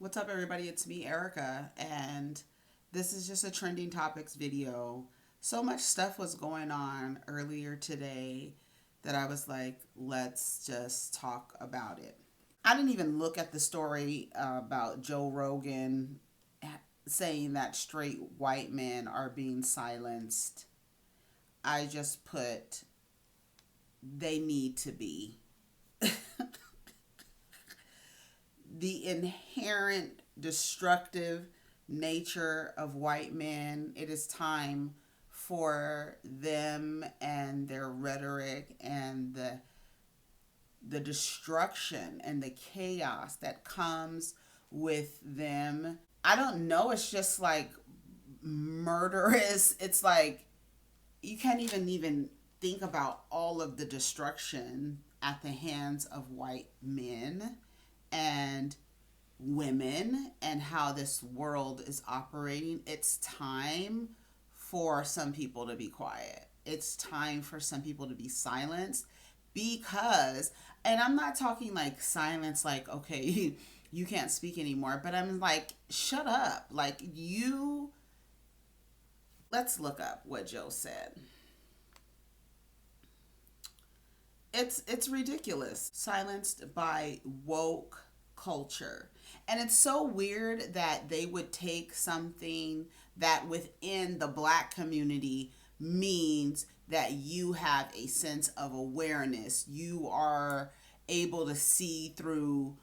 What's up, everybody? It's me, Erica, and this is just a trending topics video. So much stuff was going on earlier today that I was like, let's just talk about it. I didn't even look at the story about Joe Rogan saying that straight white men are being silenced. I just put, they need to be. The inherent destructive nature of white men, it is time for them and their rhetoric and the destruction and the chaos that comes with them. I don't know, it's just like murderous. It's like you can't even think about all of the destruction at the hands of white men and women and how this world is operating. It's time for some people to be quiet. It's time for some people to be silenced because, and I'm not talking like silence, like, okay, you can't speak anymore, but I'm like, shut up. Like, let's look up what Joe said. It's ridiculous. Silenced by woke culture. And it's so weird that they would take something that within the black community means that you have a sense of awareness. You are able to see through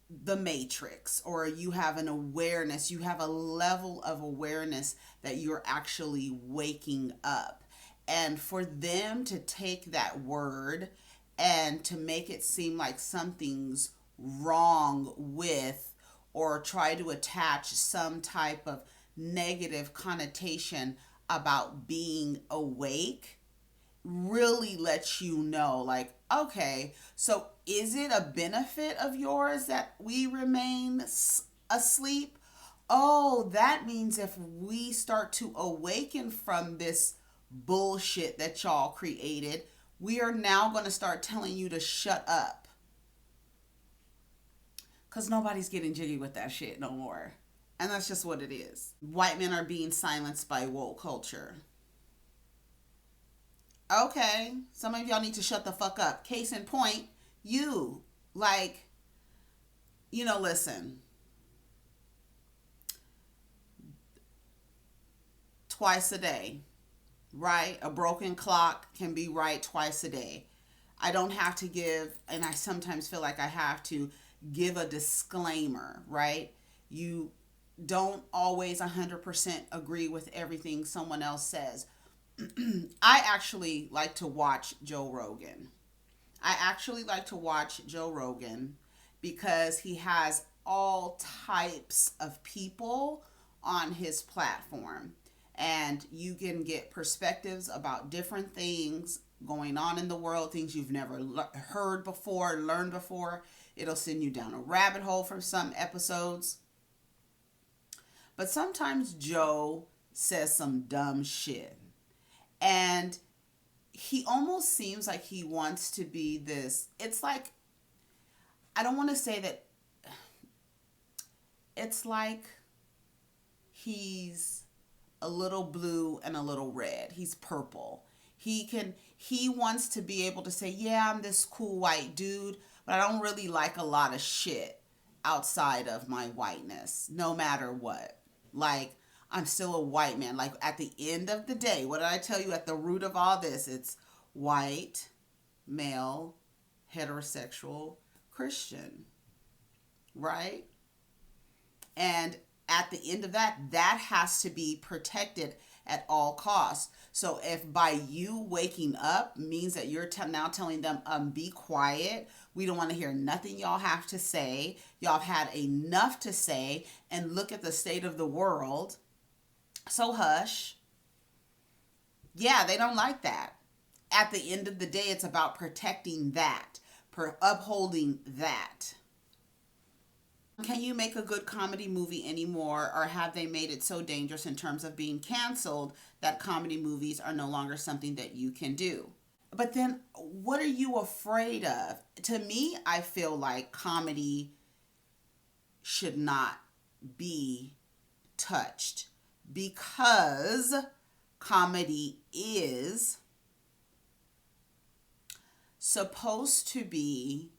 the matrix, or you have an awareness, you have a level of awareness that you're actually waking up. And for them to take that word and to make it seem like something's wrong with, or try to attach some type of negative connotation about being awake, really lets you know, like, okay, so is it a benefit of yours that we remain asleep? Oh, that means if we start to awaken from this bullshit that y'all created, we are now going to start telling you to shut up. Because nobody's getting jiggy with that shit no more. And that's just what it is. White men are being silenced by woke culture. Okay, some of y'all need to shut the fuck up. Case in point, you. Like, listen. Twice a day, right? A broken clock can be right twice a day. I don't have to give, and I sometimes feel like I have to give a disclaimer, right? You don't always 100% agree with everything someone else says. I actually like to watch Joe Rogan. Because he has all types of people on his platform. And you can get perspectives about different things going on in the world, things you've never heard before, learned before. It'll send you down a rabbit hole from some episodes. But sometimes Joe says some dumb shit. And he almost seems like he wants to be this. It's like, I don't want to say that. It's like he's a little blue and a little red. He's purple. He wants to be able to say, yeah, I'm this cool white dude, but I don't really like a lot of shit outside of my whiteness, no matter what. Like, I'm still a white man. Like, at the end of the day, what did I tell you at the root of all this? It's white, male, heterosexual, Christian, right? And at the end of that, that has to be protected at all costs. So if by you waking up means that you're now telling them, be quiet, we don't want to hear nothing y'all have to say, y'all have had enough to say, and look at the state of the world, so hush. Yeah, they don't like that. At the end of the day, it's about protecting that, upholding that. Can you make a good comedy movie anymore, or have they made it so dangerous in terms of being canceled that comedy movies are no longer something that you can do? But then what are you afraid of? To me, I feel like comedy should not be touched, because comedy is supposed to be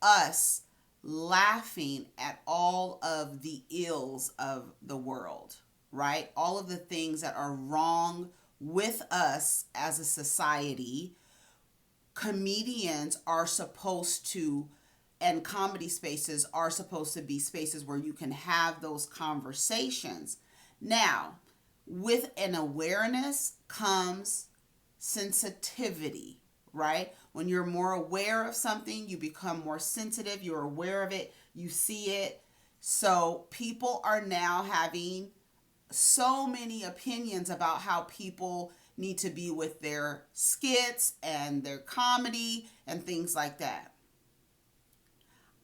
us laughing at all of the ills of the world, right? All of the things that are wrong with us as a society. Comedians are supposed to, and comedy spaces are supposed to be spaces where you can have those conversations. Now, with an awareness comes sensitivity, right? When you're more aware of something, you become more sensitive, you're aware of it, you see it. So people are now having so many opinions about how people need to be with their skits and their comedy and things like that.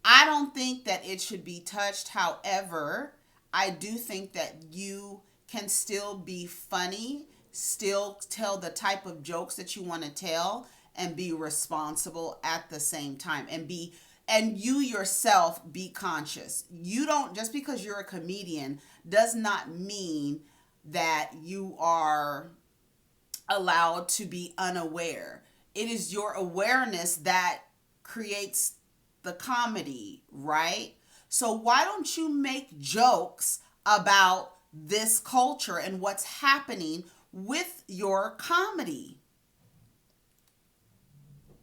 I don't think that it should be touched. However, I do think that you can still be funny, still tell the type of jokes that you want to tell, and be responsible at the same time, and you yourself be conscious. You don't, just because you're a comedian does not mean that you are allowed to be unaware. It is your awareness that creates the comedy, right? So why don't you make jokes about this culture and what's happening with your comedy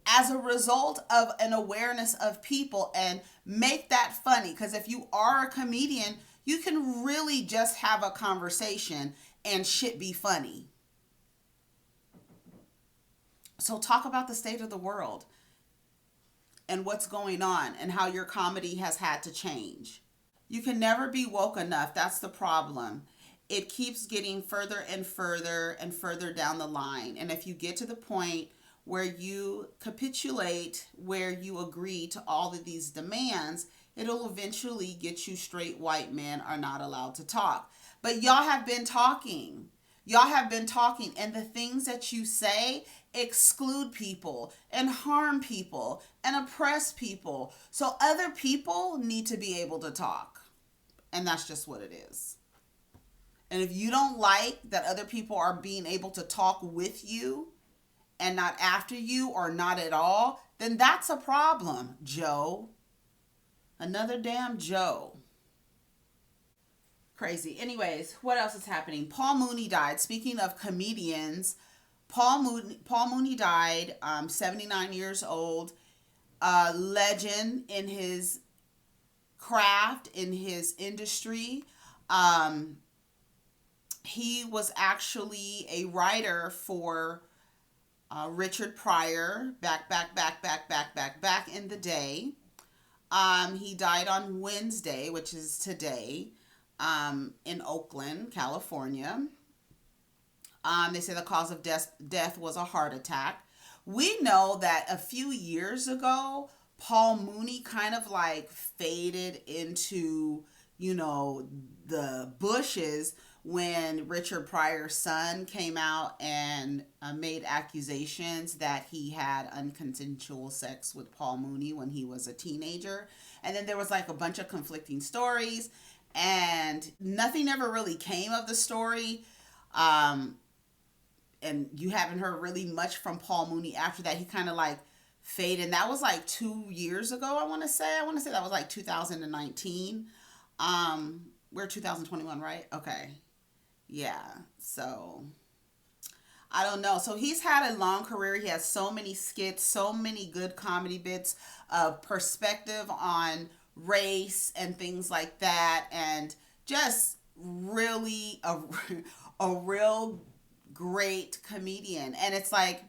as a result of an awareness of people, and make that funny? Because if you are a comedian, you can really just have a conversation and shit be funny. So talk about the state of the world and what's going on and how your comedy has had to change. You can never be woke enough. That's the problem. It keeps getting further and further and further down the line. And if you get to the point where you capitulate, where you agree to all of these demands, it'll eventually get you straight white men are not allowed to talk. But y'all have been talking. Y'all have been talking, and the things that you say exclude people and harm people and oppress people. So other people need to be able to talk. And that's just what it is. And if you don't like that other people are being able to talk with you and not after you, or not at all, then that's a problem, Joe. Another damn Joe. Crazy. Anyways, what else is happening? Paul Mooney died. Speaking of comedians, Paul Mooney died, 79 years old, legend in his craft, in his industry. He was actually a writer for Richard Pryor back in the day. He died on Wednesday, which is today, in Oakland, California. They say the cause of death was a heart attack. We know that a few years ago, Paul Mooney kind of like faded into, the bushes when Richard Pryor's son came out and made accusations that he had unconsensual sex with Paul Mooney when he was a teenager. And then there was like a bunch of conflicting stories, and nothing ever really came of the story. And you haven't heard really much from Paul Mooney after that. He kind of like faded. And that was like 2 years ago, I want to say. That was like 2019. We're 2021, right? Okay. Yeah. So I don't know. So he's had a long career. He has so many skits, so many good comedy bits of perspective on race and things like that. And just really a real great comedian. And it's like,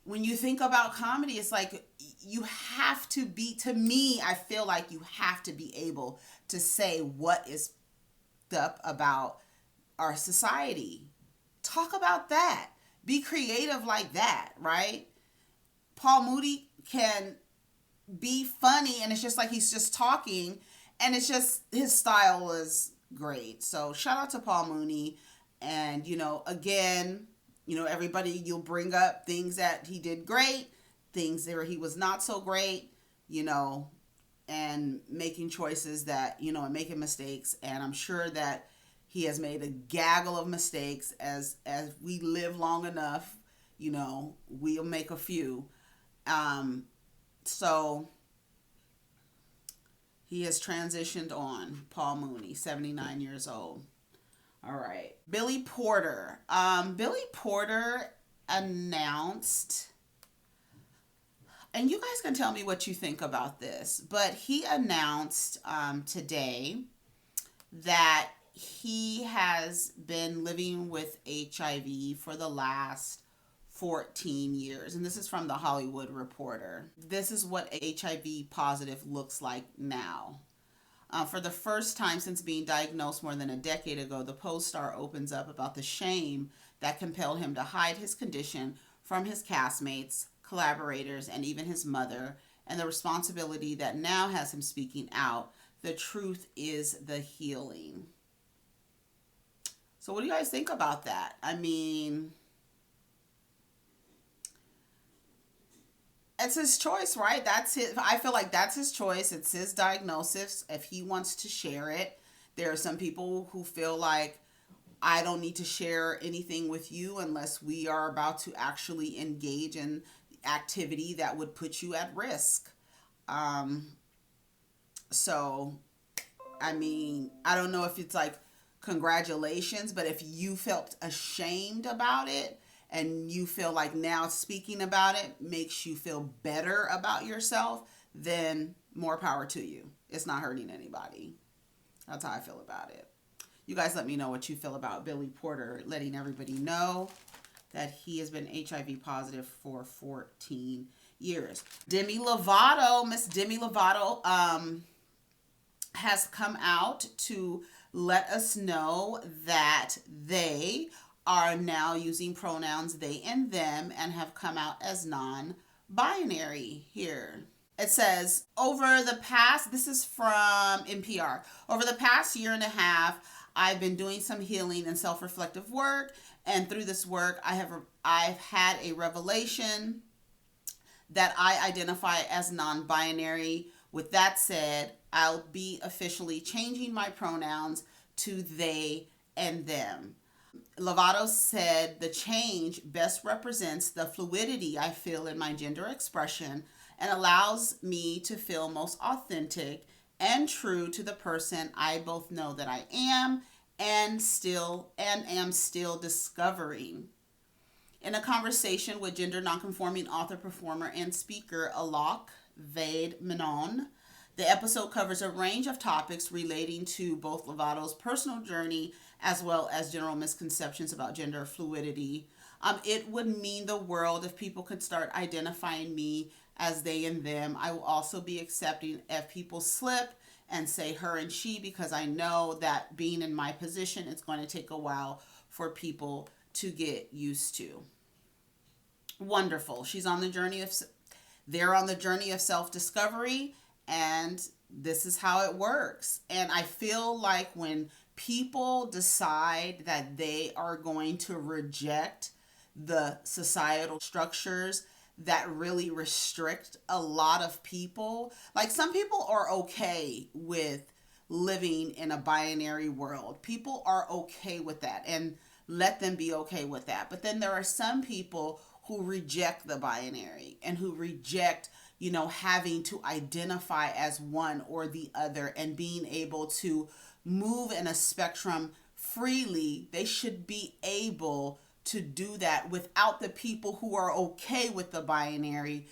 when you think about comedy, it's like you have to be, to me, I feel like you have to be able to say what is up about our society. Talk about that. Be creative like that, right? Paul Mooney can be funny, and it's just like he's just talking, and it's just, his style is great. So shout out to Paul Mooney. And, again, everybody, you'll bring up things that he did great, things where he was not so great. and making choices that, and making mistakes. And I'm sure that he has made a gaggle of mistakes. As we live long enough, we'll make a few. So he has transitioned on. Paul Mooney, 79 years old. All right. Billy Porter. Billy Porter announced, and you guys can tell me what you think about this, but he announced today that he has been living with HIV for the last 14 years. And this is from the Hollywood Reporter. This is what HIV positive looks like now. For the first time since being diagnosed more than a decade ago, the Post star opens up about the shame that compelled him to hide his condition from his castmates, collaborators, and even his mother, and the responsibility that now has him speaking out. The truth is the healing. So what do you guys think about that? I mean, it's his choice, right? I feel like that's his choice. It's his diagnosis. If he wants to share it, there are some people who feel like, I don't need to share anything with you unless we are about to actually engage in activity that would put you at risk. So, I mean, I don't know if it's like, congratulations, but if you felt ashamed about it, and you feel like now speaking about it makes you feel better about yourself, then more power to you. It's not hurting anybody. That's how I feel about it. You guys let me know what you feel about Billy Porter letting everybody know that he has been HIV positive for 14 years. Demi Lovato, Miss Demi Lovato, has come out to let us know that they are now using pronouns they and them and have come out as non-binary here. It says, this is from NPR, over the past year and a half, I've been doing some healing and self-reflective work, and through this work, I've had a revelation that I identify as non-binary. With that said, I'll be officially changing my pronouns to they and them. Lovato said the change best represents the fluidity I feel in my gender expression and allows me to feel most authentic and true to the person I both know that I am and am still discovering. In a conversation with gender nonconforming author, performer, and speaker Alok Vade Menon, the episode covers a range of topics relating to both Lovato's personal journey as well as general misconceptions about gender fluidity. It would mean the world if people could start identifying me as they and them. I will also be accepting if people slip and say her and she, because I know that being in my position, it's going to take a while for people to get used to. Wonderful. They're on the journey of self-discovery, and this is how it works. And I feel like when people decide that they are going to reject the societal structures that really restrict a lot of people, like some people are okay with living in a binary world. People are okay with that, and let them be okay with that. But then there are some people who reject the binary and who reject, having to identify as one or the other and being able to move in a spectrum freely. They should be able to do that without the people who are okay with the binary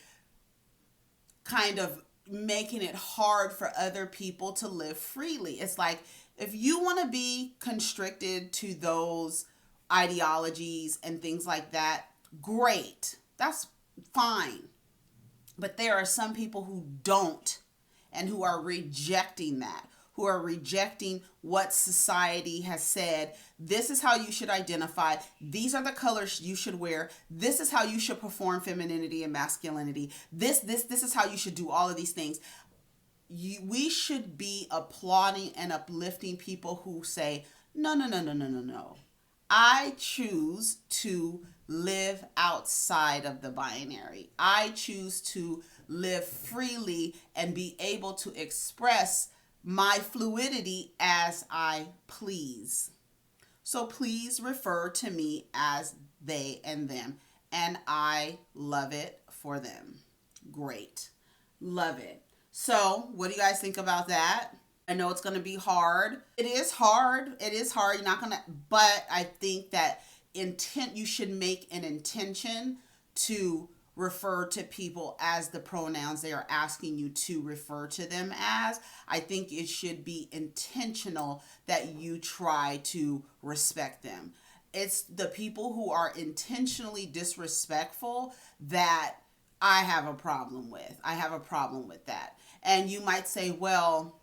kind of making it hard for other people to live freely. It's like, if you want to be constricted to those ideologies and things like that, great. That's fine. But there are some people who don't, and who are rejecting that, who are rejecting what society has said. This is how you should identify. These are the colors you should wear. This is how you should perform femininity and masculinity. This is how you should do all of these things. We should be applauding and uplifting people who say, no. I choose to live outside of the binary. I choose to live freely and be able to express my fluidity as I please. So please refer to me as they and them. And I love it for them. Great. Love it. So what do you guys think about that? I know it's going to be hard. It is hard. It is hard. You're not going to, but I think that you should make an intention to refer to people as the pronouns they are asking you to refer to them as. I think it should be intentional that you try to respect them. It's the people who are intentionally disrespectful that I have a problem with. I have a problem with that. And you might say, well,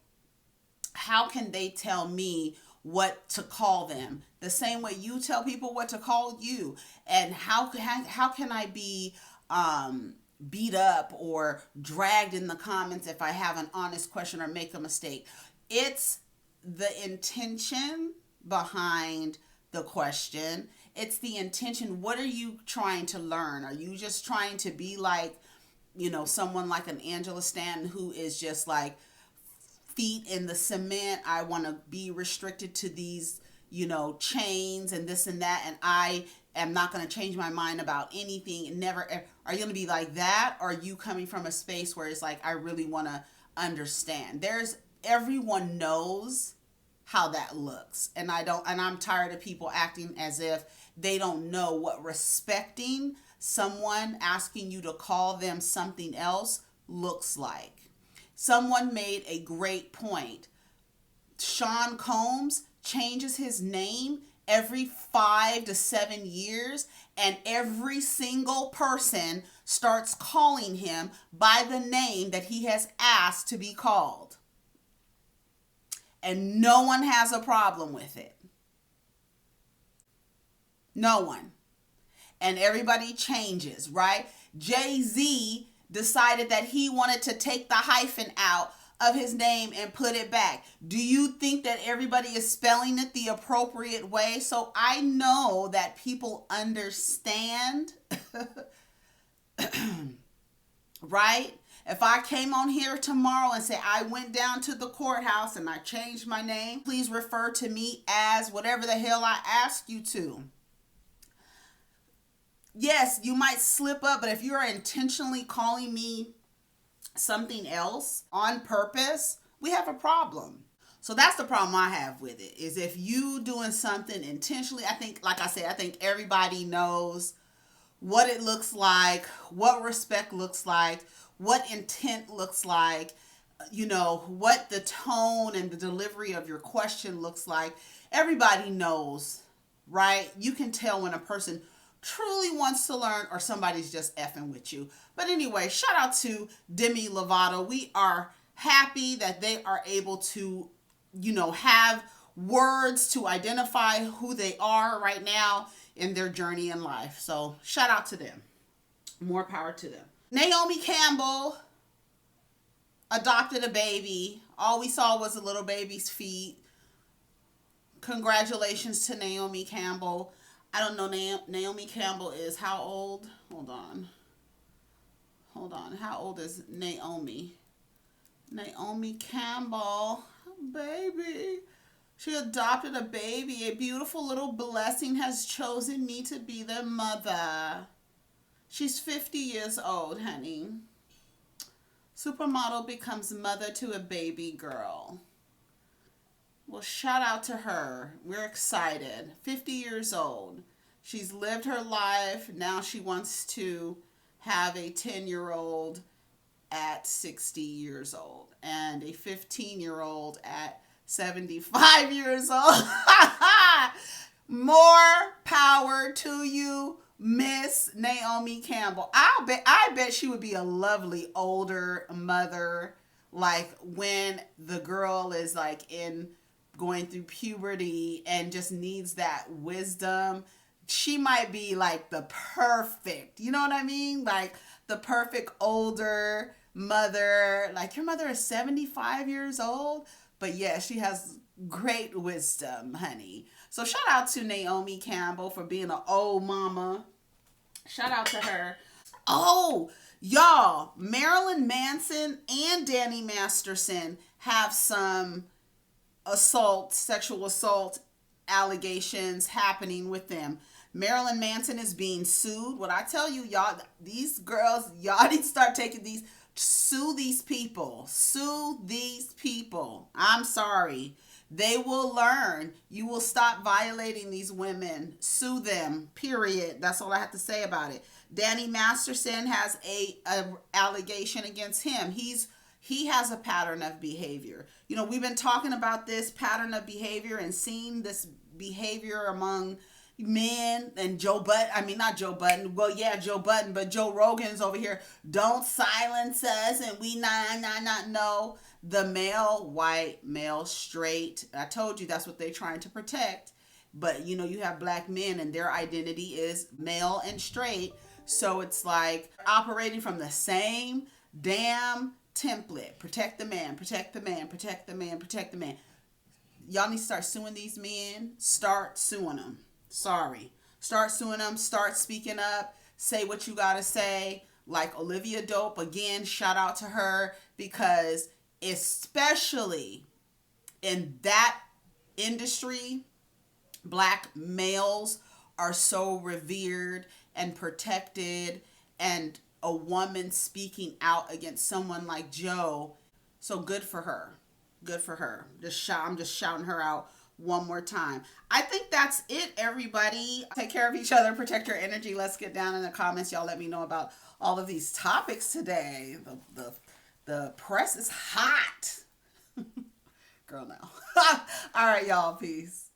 how can they tell me what to call them? The same way you tell people what to call you. And how can I be beat up or dragged in the comments if I have an honest question or make a mistake? It's the intention behind the question. It's the intention. What are you trying to learn? Are you just trying to be like, someone like an Angela Stanton who is just like feet in the cement? I want to be restricted to these, chains and this and that, and I am not going to change my mind about anything. Never. Are you going to be like that? Or are you coming from a space where it's like, I really want to understand? Everyone knows how that looks. And I'm tired of people acting as if they don't know what respecting someone asking you to call them something else looks like. Someone made a great point. Sean Combs changes his name every 5 to 7 years, and every single person starts calling him by the name that he has asked to be called. And no one has a problem with it. No one. And everybody changes, right? Jay-Z decided that he wanted to take the hyphen out of his name and put it back. Do you think that everybody is spelling it the appropriate way? So I know that people understand, right? If I came on here tomorrow and said I went down to the courthouse and I changed my name, please refer to me as whatever the hell I asked you to. Yes, you might slip up, but if you are intentionally calling me something else on purpose, we have a problem. So that's the problem I have with it, is if you doing something intentionally. I think, like I said, I think everybody knows what it looks like, what respect looks like, what intent looks like, what the tone and the delivery of your question looks like. Everybody knows, right? You can tell when a person truly wants to learn or somebody's just effing with you. But anyway, shout out to Demi Lovato. We are happy that they are able to, have words to identify who they are right now in their journey in life. So shout out to them. More power to them. Naomi Campbell adopted a baby. All we saw was a little baby's feet. Congratulations to Naomi Campbell. I don't know, Naomi Campbell is how old? Hold on. How old is Naomi? Naomi Campbell, baby. She adopted a baby. A beautiful little blessing has chosen me to be their mother. She's 50 years old, honey. Supermodel becomes mother to a baby girl. Well, shout out to her. We're excited. 50 years old. She's lived her life. Now she wants to have a 10-year-old at 60 years old and a 15-year-old at 75 years old. More power to you, Miss Naomi Campbell. I bet she would be a lovely older mother, like when the girl is like going through puberty and just needs that wisdom. She might be like the perfect, you know what I mean? Like the perfect older mother. Like your mother is 75 years old, but yeah, she has great wisdom, honey. So shout out to Naomi Campbell for being an old mama. Shout out to her. Oh, Y'all, Marilyn Manson and Danny Masterson have some sexual assault allegations happening with them. Marilyn Manson is being sued. What I tell you, y'all, these girls, y'all need to start taking these, sue these people. Sue these people. I'm sorry. They will learn. You will stop violating these women. Sue them. Period. That's all I have to say about it. Danny Masterson has a allegation against him. He has a pattern of behavior. You know, we've been talking about this pattern of behavior and seeing this behavior among men and Joe Budden. I mean, not Joe Budden. Well, yeah, Joe Budden, but Joe Rogan's over here. Don't silence us, and we not know. The male, white, male, straight. I told you that's what they're trying to protect. But you know, you have black men, and their identity is male and straight. So it's like operating from the same damn template. Protect the man, protect the man, protect the man, protect the man. Y'all need to start suing these men. Start suing them. Sorry. Start suing them. Start speaking up. Say what you got to say. Like Olivia Dope, again, shout out to her, because especially in that industry, black males are so revered and protected, and a woman speaking out against someone like Joe, so good for her. Good for her. I'm just shouting her out one more time. I think that's it, everybody. Take care of each other, protect your energy. Let's get down in the comments. Y'all let me know about all of these topics today. The press is hot. Girl, now. All right, y'all. Peace.